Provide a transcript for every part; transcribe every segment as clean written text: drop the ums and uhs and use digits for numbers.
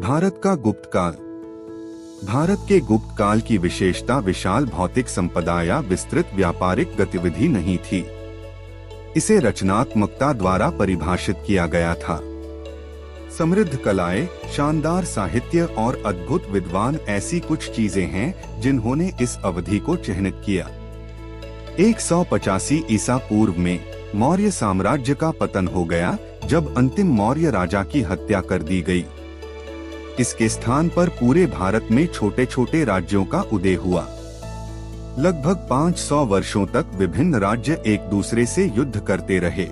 भारत का गुप्त काल। भारत के गुप्त काल की विशेषता विशाल भौतिक संपदा या विस्तृत व्यापारिक गतिविधि नहीं थी। इसे रचनात्मकता द्वारा परिभाषित किया गया था। समृद्ध कलाएं, शानदार साहित्य और अद्भुत विद्वान ऐसी कुछ चीजें हैं जिन्होंने इस अवधि को चिह्नित किया। 185 ईसा पूर्व में मौर्य साम्राज्य का पतन हो गया जब अंतिम मौर्य राजा की हत्या कर दी गई। इसके स्थान पर पूरे भारत में छोटे छोटे राज्यों का उदय हुआ। लगभग 500 वर्षों तक विभिन्न राज्य एक दूसरे से युद्ध करते रहे।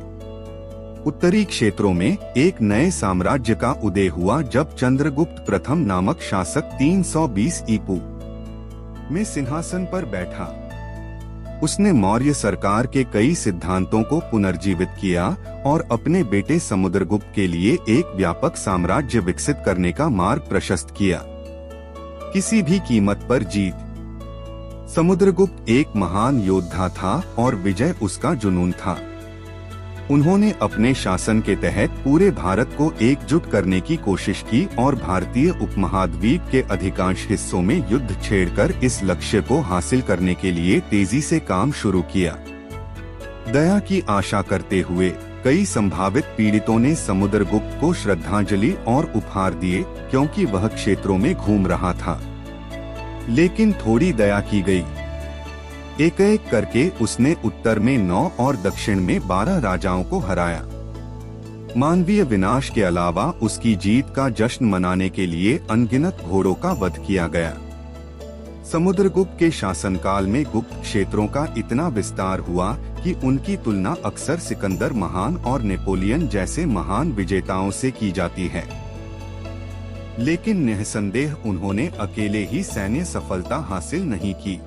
उत्तरी क्षेत्रों में एक नए साम्राज्य का उदय हुआ जब चंद्रगुप्त प्रथम नामक शासक 320 ईपू में सिंहासन पर बैठा। उसने मौर्य सरकार के कई सिद्धांतों को पुनर्जीवित किया और अपने बेटे समुद्रगुप्त के लिए एक व्यापक साम्राज्य विकसित करने का मार्ग प्रशस्त किया। किसी भी कीमत पर जीत। समुद्रगुप्त एक महान योद्धा था और विजय उसका जुनून था। उन्होंने अपने शासन के तहत पूरे भारत को एकजुट करने की कोशिश की और भारतीय उपमहाद्वीप के अधिकांश हिस्सों में युद्ध छेड़कर इस लक्ष्य को हासिल करने के लिए तेजी से काम शुरू किया। दया की आशा करते हुए कई संभावित पीड़ितों ने समुद्रगुप्त को श्रद्धांजलि और उपहार दिए क्योंकि वह क्षेत्रों में घूम रहा था। लेकिन थोड़ी दया की गई। एक एक करके उसने उत्तर में 9 और दक्षिण में 12 राजाओं को हराया। मानवीय विनाश के अलावा उसकी जीत का जश्न मनाने के लिए अनगिनत घोड़ों का वध किया गया। समुद्रगुप्त के शासनकाल में गुप्त क्षेत्रों का इतना विस्तार हुआ कि उनकी तुलना अक्सर सिकंदर महान और नेपोलियन जैसे महान विजेताओं से की जाती है। लेकिन निःसंदेह उन्होंने अकेले ही सैन्य सफलता हासिल नहीं की।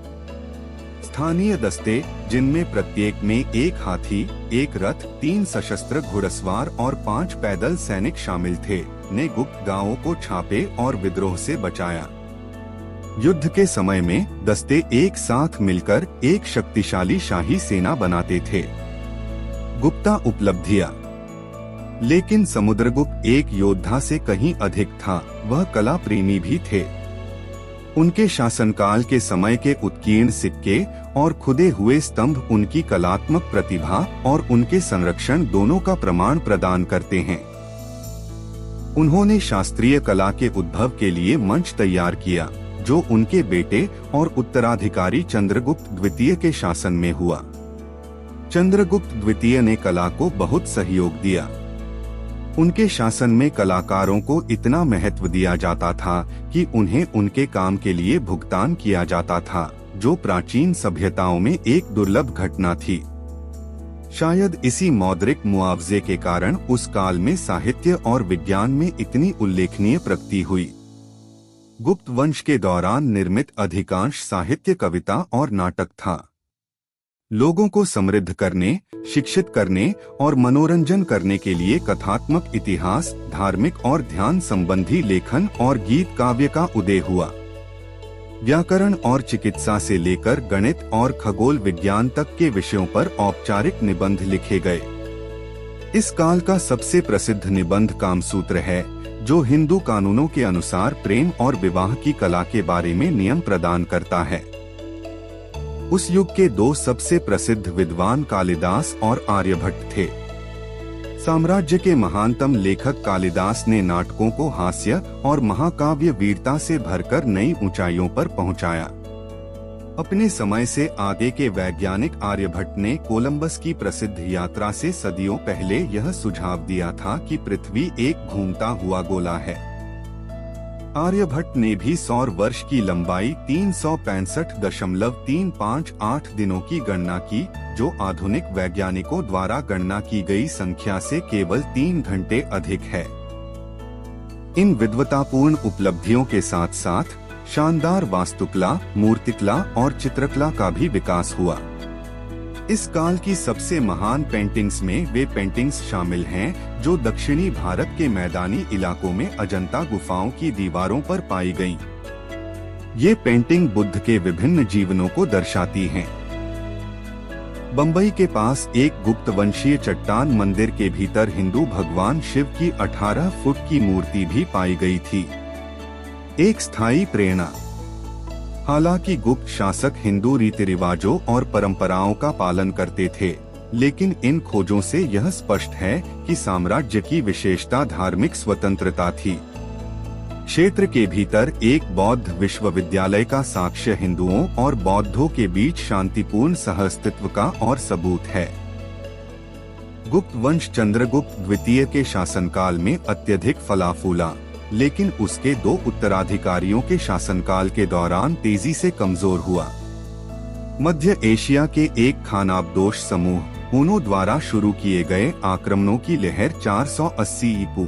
स्थानीय दस्ते, जिनमें प्रत्येक में एक हाथी, एक रथ, 3 सशस्त्र घुड़सवार और 5 पैदल सैनिक शामिल थे, ने गुप्त गांवों को छापे और विद्रोह से बचाया। युद्ध के समय में दस्ते एक साथ मिलकर एक शक्तिशाली शाही सेना बनाते थे। गुप्ता उपलब्धियां। लेकिन समुद्रगुप्त एक योद्धा से कहीं अधिक था, वह कला प्रेमी भी थे। उनके शासनकाल के समय के उत्कीर्ण सिक्के और खुदे हुए स्तंभ उनकी कलात्मक प्रतिभा और उनके संरक्षण दोनों का प्रमाण प्रदान करते हैं। उन्होंने शास्त्रीय कला के उद्भव के लिए मंच तैयार किया, जो उनके बेटे और उत्तराधिकारी चंद्रगुप्त द्वितीय के शासन में हुआ। चंद्रगुप्त द्वितीय ने कला को बहुत सहयोग दिया। उनके शासन में कलाकारों को इतना महत्व दिया जाता था कि उन्हें उनके काम के लिए भुगतान किया जाता था, जो प्राचीन सभ्यताओं में एक दुर्लभ घटना थी। शायद इसी मौद्रिक मुआवजे के कारण उस काल में साहित्य और विज्ञान में इतनी उल्लेखनीय प्रगति हुई। गुप्त वंश के दौरान निर्मित अधिकांश साहित्य कविता और नाटक था। लोगों को समृद्ध करने, शिक्षित करने और मनोरंजन करने के लिए कथात्मक इतिहास, धार्मिक और ध्यान संबंधी लेखन और गीत काव्य का उदय हुआ। व्याकरण और चिकित्सा से लेकर गणित और खगोल विज्ञान तक के विषयों पर औपचारिक निबंध लिखे गए। इस काल का सबसे प्रसिद्ध निबंध कामसूत्र है, जो हिंदू कानूनों के अनुसार प्रेम और विवाह की कला के बारे में नियम प्रदान करता है। उस युग के 2 सबसे प्रसिद्ध विद्वान कालिदास और आर्यभट्ट थे। साम्राज्य के महानतम लेखक कालिदास ने नाटकों को हास्य और महाकाव्य वीरता से भरकर नई ऊंचाइयों पर पहुंचाया। अपने समय से आगे के वैज्ञानिक आर्यभट्ट ने कोलंबस की प्रसिद्ध यात्रा से सदियों पहले यह सुझाव दिया था कि पृथ्वी एक घूमता हुआ गोला है। आर्यभट्ट ने भी सौर वर्ष की लंबाई 365.358 दिनों की गणना की, जो आधुनिक वैज्ञानिकों द्वारा गणना की गई संख्या से केवल 3 घंटे अधिक है। इन विद्वतापूर्ण उपलब्धियों के साथ साथ शानदार वास्तुकला, मूर्तिकला और चित्रकला का भी विकास हुआ। इस काल की सबसे महान पेंटिंग्स में वे पेंटिंग्स शामिल हैं जो दक्षिणी भारत के मैदानी इलाकों में अजंता गुफाओं की दीवारों पर पाई गईं। ये पेंटिंग बुद्ध के विभिन्न जीवनों को दर्शाती हैं। बम्बई के पास एक गुप्त वंशीय चट्टान मंदिर के भीतर हिंदू भगवान शिव की 18 फुट की मूर्ति भी पाई गई थी। एक स्थायी प्रेरणा। हालांकि गुप्त शासक हिंदू रीति रिवाजों और परंपराओं का पालन करते थे, लेकिन इन खोजों से यह स्पष्ट है कि साम्राज्य की विशेषता धार्मिक स्वतंत्रता थी। क्षेत्र के भीतर एक बौद्ध विश्वविद्यालय का साक्ष्य हिंदुओं और बौद्धों के बीच शांतिपूर्ण सहअस्तित्व का और सबूत है। गुप्त वंश चंद्रगुप्त द्वितीय के शासनकाल में अत्यधिक फला फूला, लेकिन उसके 2 उत्तराधिकारियों के शासनकाल के दौरान तेजी से कमजोर हुआ। मध्य एशिया के एक खानाबदोश समूह हुनों द्वारा शुरू किए गए आक्रमणों की लहर 480 ईपू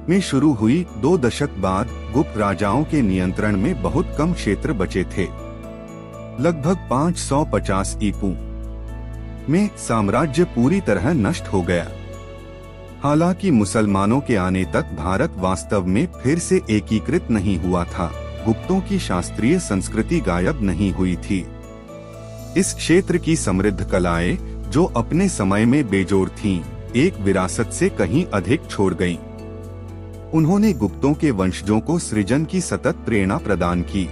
में शुरू हुई। 2 दशक बाद गुप्त राजाओं के नियंत्रण में बहुत कम क्षेत्र बचे थे। लगभग 550 ईपू में साम्राज्य पूरी तरह नष्ट हो गया। हालांकि मुसलमानों के आने तक भारत वास्तव में फिर से एकीकृत नहीं हुआ था। गुप्तों की शास्त्रीय संस्कृति गायब नहीं हुई थी। इस क्षेत्र की समृद्ध कलाएं, जो अपने समय में बेजोड़ थीं, एक विरासत से कहीं अधिक छोड़ गईं। उन्होंने गुप्तों के वंशजों को सृजन की सतत प्रेरणा प्रदान की।